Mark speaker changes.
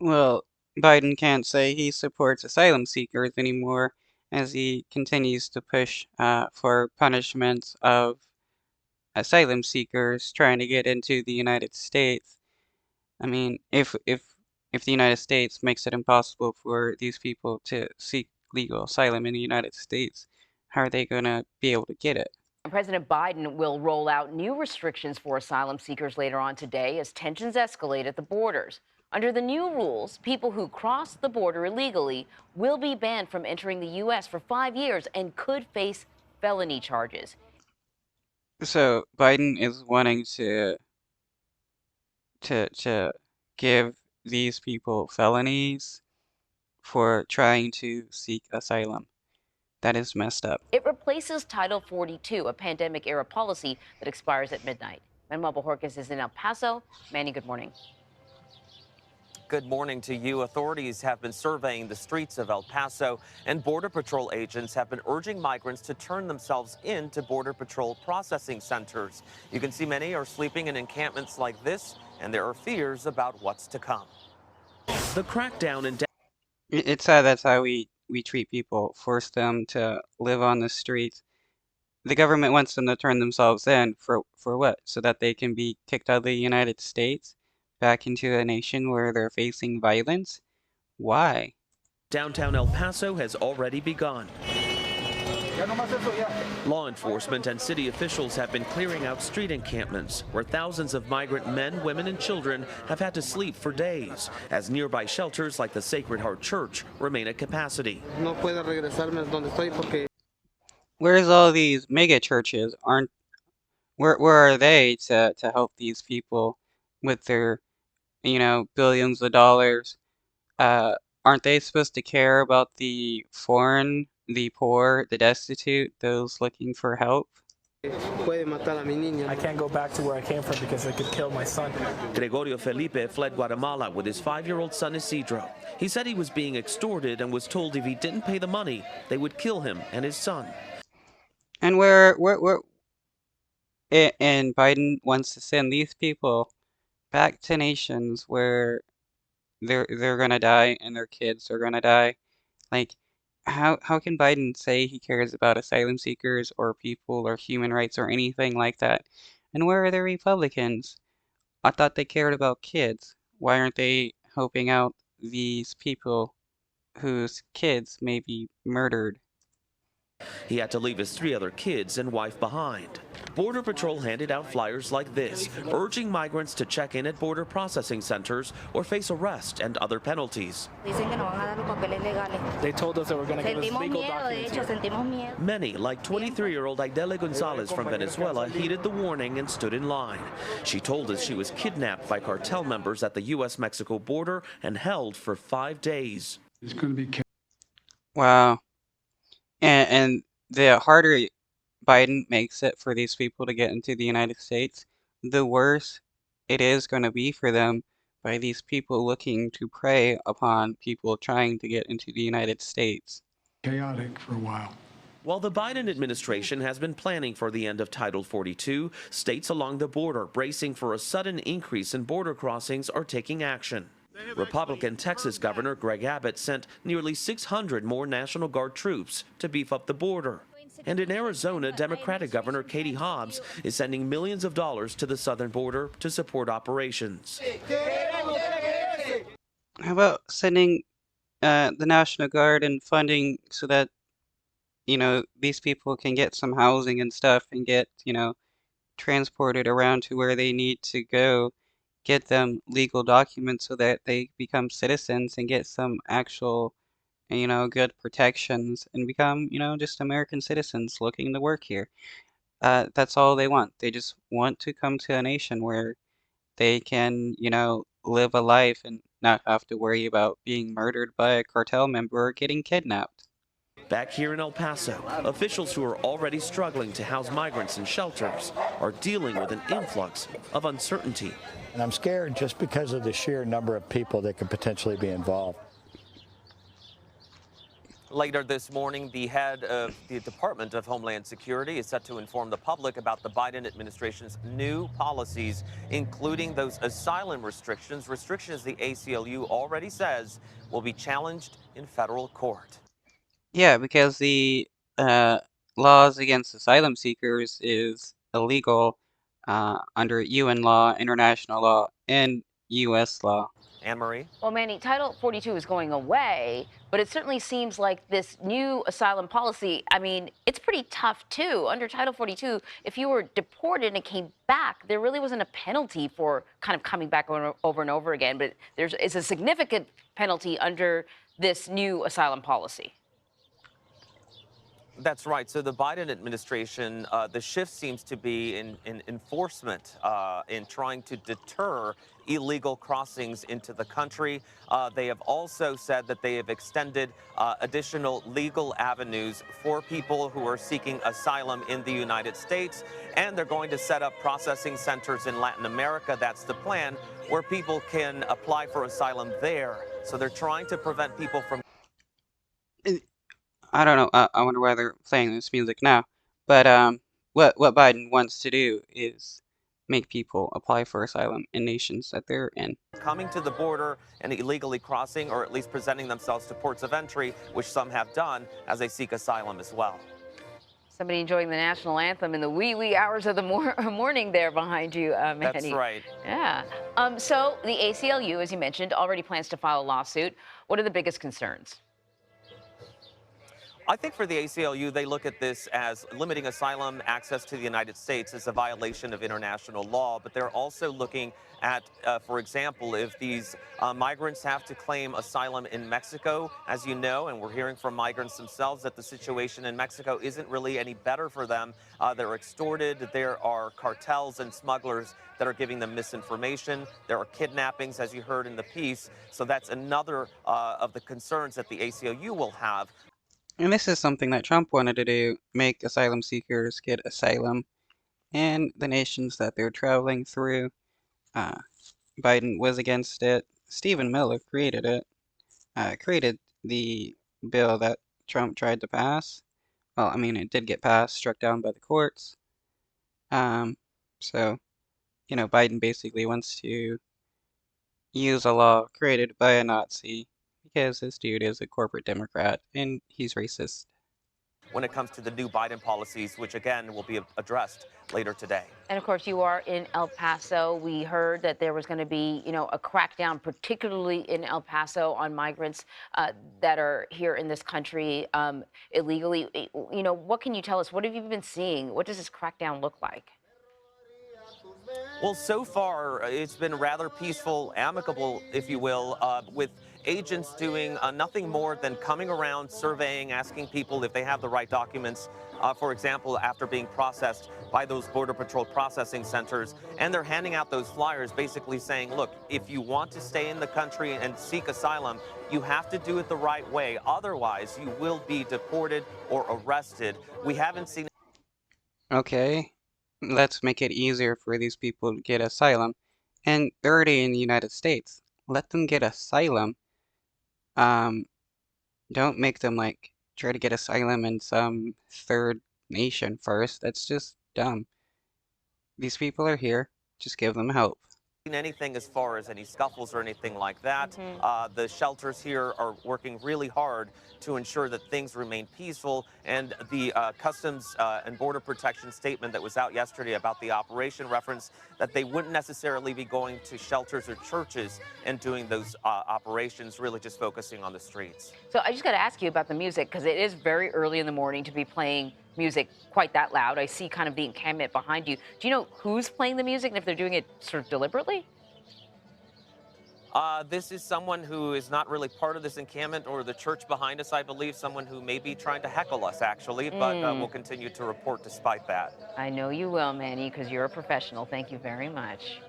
Speaker 1: Well, Biden can't say he supports asylum seekers anymore as he continues to push for punishment of asylum seekers trying to get into the United States. I mean, if the United States makes it impossible for these people to seek legal asylum in the United States, how are they gonna be able to get it?
Speaker 2: President Biden will roll out new restrictions for asylum seekers later on today as tensions escalate at the borders. Under the new rules, people who cross the border illegally will be banned from entering the U.S. for 5 years and could face felony charges.
Speaker 1: So Biden is wanting to give these people felonies for trying to seek asylum. That is messed up.
Speaker 2: It replaces Title 42, a pandemic era policy that expires at midnight. Manuel Bojorquez is in El Paso. Manny, good morning.
Speaker 3: Good morning to you. Authorities have been surveying the streets of El Paso, and Border Patrol agents have been urging migrants to turn themselves in to Border Patrol processing centers. You can see many are sleeping in encampments like this, and there are fears about what's to come. The crackdown in
Speaker 1: It's sad that's how we treat people, force them to live on the streets. The government wants them to turn themselves in for what? So that they can be kicked out of the United States back into a nation where they're facing violence? Why?
Speaker 3: downtown El Paso has already begun. Law enforcement and city officials have been clearing out street encampments where thousands of migrant men, women, and children have had to sleep for days as nearby shelters like the Sacred Heart Church remain at capacity.
Speaker 1: Where's all these mega churches? Where are they to help these people with their, billions of dollars? Uh, aren't they supposed to care about the foreign, the poor, the destitute, those looking for help?
Speaker 4: I can't go back to where I came from because they could kill my son.
Speaker 3: Gregorio Felipe fled Guatemala with his 5-year-old son Isidro. He said he was being extorted and was told if he didn't pay the money, they would kill him and his son.
Speaker 1: And and Biden wants to send these people back to nations where they're gonna die and their kids are gonna die. Like, how can Biden say he cares about asylum seekers or people or human rights or anything like that? And where are the Republicans? I thought they cared about kids. Why aren't they helping out these people whose kids may be murdered?
Speaker 3: He had to leave his 3 other kids and wife behind. Border Patrol handed out flyers like this, urging migrants to check in at border processing centers or face arrest and other penalties.
Speaker 4: They told us they were going to give us legal documents.
Speaker 3: Many, like 23-year-old Aidele Gonzalez from Venezuela, heeded the warning and stood in line. She told us she was kidnapped by cartel members at the U.S.-Mexico border and held for 5 days.
Speaker 5: It's going to be.
Speaker 1: Wow. And the harder Biden makes it for these people to get into the United States, the worse it is going to be for them by these people looking to prey upon people trying to get into the United States.
Speaker 5: Chaotic for a while.
Speaker 3: While the Biden administration has been planning for the end of Title 42, states along the border bracing for a sudden increase in border crossings are taking action. Republican Texas Governor Greg Abbott sent nearly 600 more National Guard troops to beef up the border. And in Arizona, Democratic Governor Katie Hobbs is sending millions of dollars to the southern border to support operations.
Speaker 1: How about sending the National Guard and funding so that, these people can get some housing and stuff and get, transported around to where they need to go, get them legal documents so that they become citizens and get some actual, good protections and become, just American citizens looking to work here. That's all they want. They just want to come to a nation where they can, live a life and not have to worry about being murdered by a cartel member or getting kidnapped.
Speaker 3: Back here in El Paso, officials who are already struggling to house migrants in shelters are dealing with an influx of uncertainty.
Speaker 6: And I'm scared just because of the sheer number of people that could potentially be involved.
Speaker 3: Later this morning, the head of the Department of Homeland Security is set to inform the public about the Biden administration's new policies, including those asylum restrictions the ACLU already says will be challenged in federal court.
Speaker 1: Yeah, because the uh, laws against asylum seekers is illegal under UN law, international law, and US law.
Speaker 3: Anne Marie?
Speaker 2: Well, Manny, Title 42 is going away, but it certainly seems like this new asylum policy, I mean, it's pretty tough too. Under Title 42, if you were deported and came back, there really wasn't a penalty for kind of coming back over and over again, but it's a significant penalty under this new asylum policy.
Speaker 3: That's right. So the Biden administration, the shift seems to be in enforcement, in trying to deter illegal crossings into the country. They have also said that they have extended additional legal avenues for people who are seeking asylum in the United States. And they're going to set up processing centers in Latin America. That's the plan, where people can apply for asylum there. So they're trying to prevent people from.
Speaker 1: I don't know. I wonder why they're playing this music now. But what Biden wants to do is make people apply for asylum in nations that they're in.
Speaker 3: Coming to the border and illegally crossing, or at least presenting themselves to ports of entry, which some have done as they seek asylum as well.
Speaker 2: Somebody enjoying the national anthem in the wee hours of the morning there behind you, Manny.
Speaker 3: That's right.
Speaker 2: Yeah. So the ACLU, as you mentioned, already plans to file a lawsuit. What are the biggest concerns?
Speaker 3: I think for the ACLU, they look at this as limiting asylum access to the United States as a violation of international law, but they're also looking at, for example, if these migrants have to claim asylum in Mexico, as you know, and we're hearing from migrants themselves that the situation in Mexico isn't really any better for them. They're extorted. There are cartels and smugglers that are giving them misinformation. There are kidnappings, as you heard in the piece. So that's another of the concerns that the ACLU will have.
Speaker 1: And this is something that Trump wanted to do, make asylum seekers get asylum in the nations that they're traveling through. Uh, Biden was against it. Stephen Miller created it, created the bill that Trump tried to pass. Well, I mean, it did get passed, struck down by the courts. Um, so, Biden basically wants to use a law created by a Nazi because this dude is a corporate Democrat and he's racist.
Speaker 3: When it comes to the new Biden policies, which again will be addressed later today.
Speaker 2: And of course, you are in El Paso. We heard that there was going to be, a crackdown, particularly in El Paso, on migrants that are here in this country illegally. What can you tell us? What have you been seeing? What does this crackdown look like?
Speaker 3: Well, so far, it's been rather peaceful, amicable, if you will, with agents doing nothing more than coming around, surveying, asking people if they have the right documents, for example, after being processed by those Border Patrol processing centers. And they're handing out those flyers basically saying, look, if you want to stay in the country and seek asylum, you have to do it the right way. Otherwise, you will be deported or arrested. We haven't seen.
Speaker 1: Okay, let's make it easier for these people to get asylum. And they're already in the United States. Let them get asylum. Don't make them try to get asylum in some third nation first. That's just dumb. These people are here. Just give them help.
Speaker 3: Anything as far as any scuffles or anything like that. The shelters here are working really hard to ensure that things remain peaceful. And the Customs and Border Protection statement that was out yesterday about the operation referenced that they wouldn't necessarily be going to shelters or churches and doing those operations, really just focusing on the streets.
Speaker 2: So I just got to ask you about the music, because it is very early in the morning to be playing music quite that loud. I see kind of the encampment behind you. Do you know who's playing the music and if they're doing it sort of deliberately?
Speaker 3: This is someone who is not really part of this encampment or the church behind us, I believe, someone who may be trying to heckle us, actually, but we'll continue to report despite that.
Speaker 2: I know you will, Manny, because you're a professional. Thank you very much.